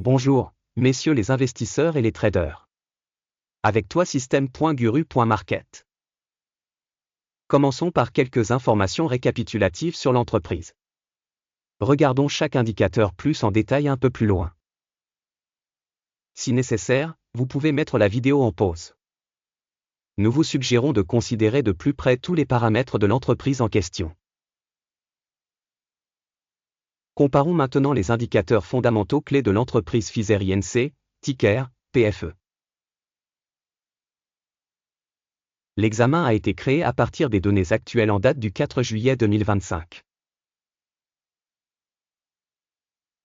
Bonjour, messieurs les investisseurs et les traders. Avec toi système.guru.market. Commençons par quelques informations récapitulatives sur l'entreprise. Regardons chaque indicateur plus en détail un peu plus loin. Si nécessaire, vous pouvez mettre la vidéo en pause. Nous vous suggérons de considérer de plus près tous les paramètres de l'entreprise en question. Comparons maintenant les indicateurs fondamentaux clés de l'entreprise Pfizer Inc., ticker PFE. L'examen a été créé à partir des données actuelles en date du 4 juillet 2025.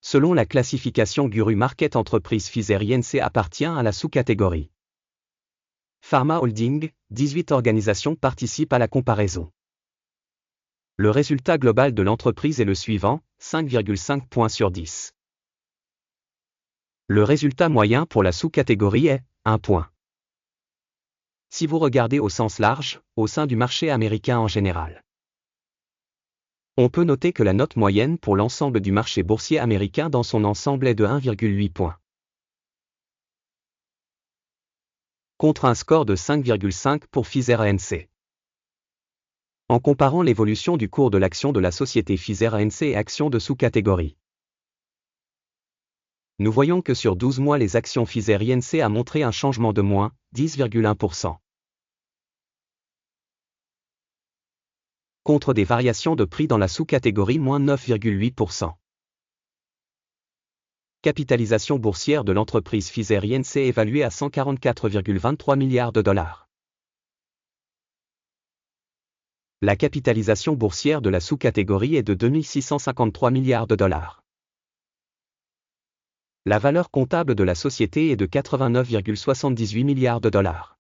Selon la classification Guru Market, entreprise Pfizer Inc. appartient à la sous-catégorie Pharma Holding. 18 organisations participent à la comparaison. Le résultat global de l'entreprise est le suivant, 5,5 points sur 10. Le résultat moyen pour la sous-catégorie est 1 point. Si vous regardez au sens large, au sein du marché américain en général, on peut noter que la note moyenne pour l'ensemble du marché boursier américain dans son ensemble est de 1,8 points. Contre un score de 5,5 pour Pfizer Inc. En comparant l'évolution du cours de l'action de la société Pfizer Inc. et actions de sous-catégorie, nous voyons que sur 12 mois les actions Pfizer Inc. a montré un changement de moins 10,1%. Contre des variations de prix dans la sous-catégorie moins 9,8%. Capitalisation boursière de l'entreprise Pfizer Inc. évaluée à 144,23 milliards de dollars. La capitalisation boursière de la sous-catégorie est de 2653 milliards de dollars. La valeur comptable de la société est de 89,78 milliards de dollars.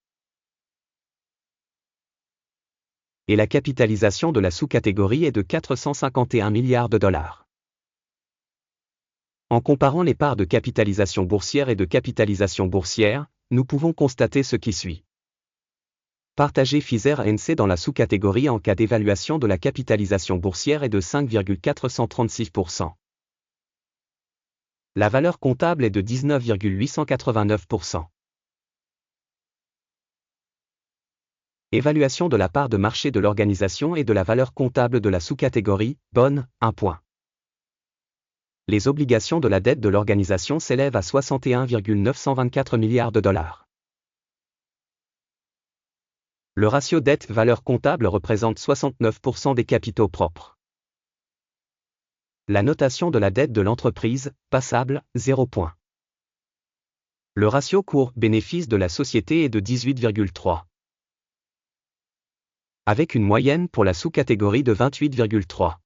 Et la capitalisation de la sous-catégorie est de 451 milliards de dollars. En comparant les parts de capitalisation boursière et de capitalisation boursière, nous pouvons constater ce qui suit. Partager Pfizer Inc. dans la sous-catégorie en cas d'évaluation de la capitalisation boursière est de 5,436%. La valeur comptable est de 19,889%. Évaluation de la part de marché de l'organisation et de la valeur comptable de la sous-catégorie, bonne, 1 point. Les obligations de la dette de l'organisation s'élèvent à 61,924 milliards de dollars. Le ratio dette-valeur comptable représente 69% des capitaux propres. La notation de la dette de l'entreprise, passable, 0 point. Le ratio cours-bénéfice de la société est de 18,3. Avec une moyenne pour la sous-catégorie de 28,3.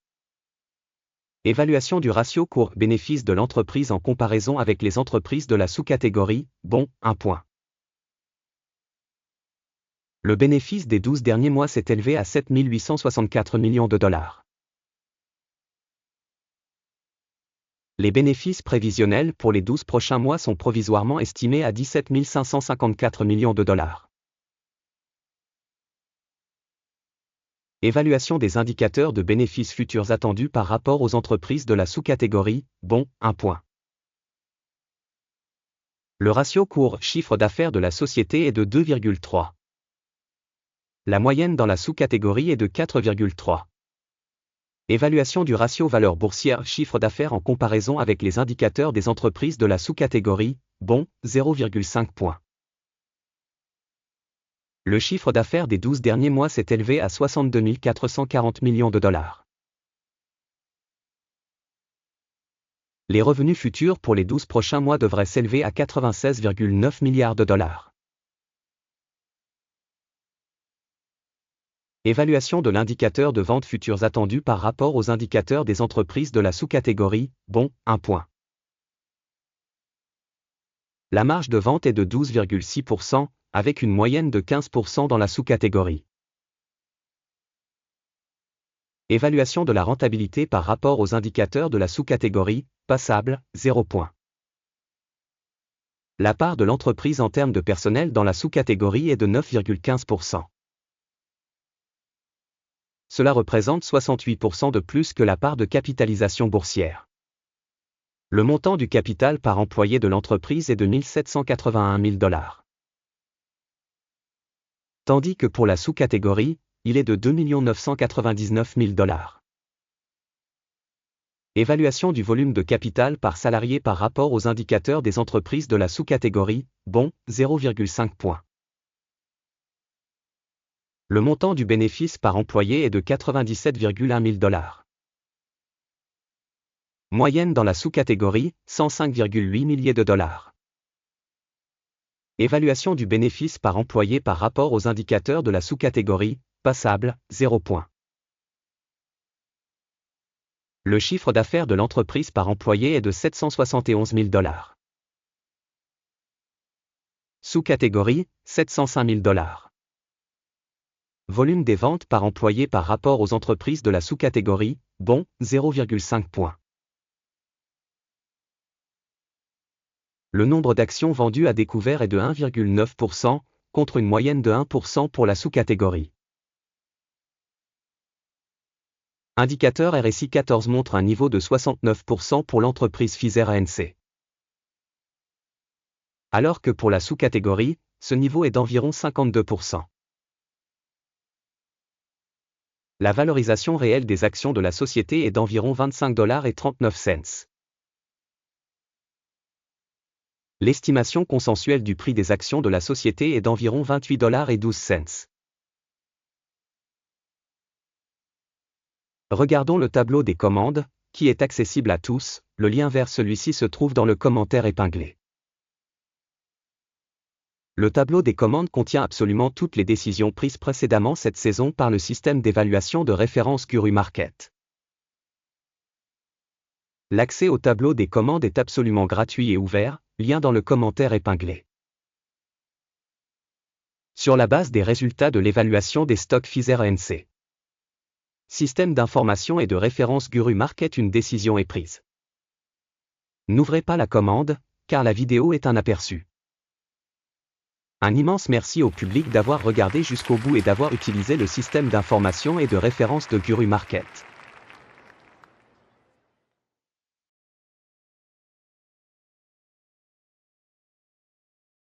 Évaluation du ratio cours-bénéfice de l'entreprise en comparaison avec les entreprises de la sous-catégorie, bon, 1 point. Le bénéfice des 12 derniers mois s'est élevé à 7 864 millions de dollars. Les bénéfices prévisionnels pour les 12 prochains mois sont provisoirement estimés à 17 554 millions de dollars. Évaluation des indicateurs de bénéfices futurs attendus par rapport aux entreprises de la sous-catégorie, bon, 1 point. Le ratio cours-chiffre d'affaires de la société est de 2,3. La moyenne dans la sous-catégorie est de 4,3. Évaluation du ratio valeur boursière chiffre d'affaires en comparaison avec les indicateurs des entreprises de la sous-catégorie, bon, 0,5 points. Le chiffre d'affaires des 12 derniers mois s'est élevé à 62 440 millions de dollars. Les revenus futurs pour les 12 prochains mois devraient s'élever à 96,9 milliards de dollars. Évaluation de l'indicateur de ventes futures attendu par rapport aux indicateurs des entreprises de la sous-catégorie, bon, 1 point. La marge de vente est de 12,6%, avec une moyenne de 15% dans la sous-catégorie. Évaluation de la rentabilité par rapport aux indicateurs de la sous-catégorie, passable, 0 point. La part de l'entreprise en termes de personnel dans la sous-catégorie est de 9,15%. Cela représente 68% de plus que la part de capitalisation boursière. Le montant du capital par employé de l'entreprise est de 1 781 000 $. Tandis que pour la sous-catégorie, il est de 2 999 000 $. Évaluation du volume de capital par salarié par rapport aux indicateurs des entreprises de la sous-catégorie, bon, 0,5 points. Le montant du bénéfice par employé est de 97,1 000 $. Moyenne dans la sous-catégorie, 105,8 milliers de $. Évaluation du bénéfice par employé par rapport aux indicateurs de la sous-catégorie, passable, 0 points. Le chiffre d'affaires de l'entreprise par employé est de 771 000 $. Sous-catégorie, 705 000 $. Volume des ventes par employé par rapport aux entreprises de la sous-catégorie, bon, 0,5 points. Le nombre d'actions vendues à découvert est de 1,9%, contre une moyenne de 1% pour la sous-catégorie. Indicateur RSI 14 montre un niveau de 69% pour l'entreprise Pfizer ANC. Alors que pour la sous-catégorie, ce niveau est d'environ 52%. La valorisation réelle des actions de la société est d'environ 25,39 $. L'estimation consensuelle du prix des actions de la société est d'environ 28,12 $. Regardons le tableau des commandes, qui est accessible à tous, le lien vers celui-ci se trouve dans le commentaire épinglé. Le tableau des commandes contient absolument toutes les décisions prises précédemment cette saison par le système d'évaluation de référence Guru Market. L'accès au tableau des commandes est absolument gratuit et ouvert, lien dans le commentaire épinglé. Sur la base des résultats de l'évaluation des stocks Pfizer ANC. Système d'information et de référence Guru Market, une décision est prise. N'ouvrez pas la commande, car la vidéo est un aperçu. Un immense merci au public d'avoir regardé jusqu'au bout et d'avoir utilisé le système d'information et de référence de Guru Market.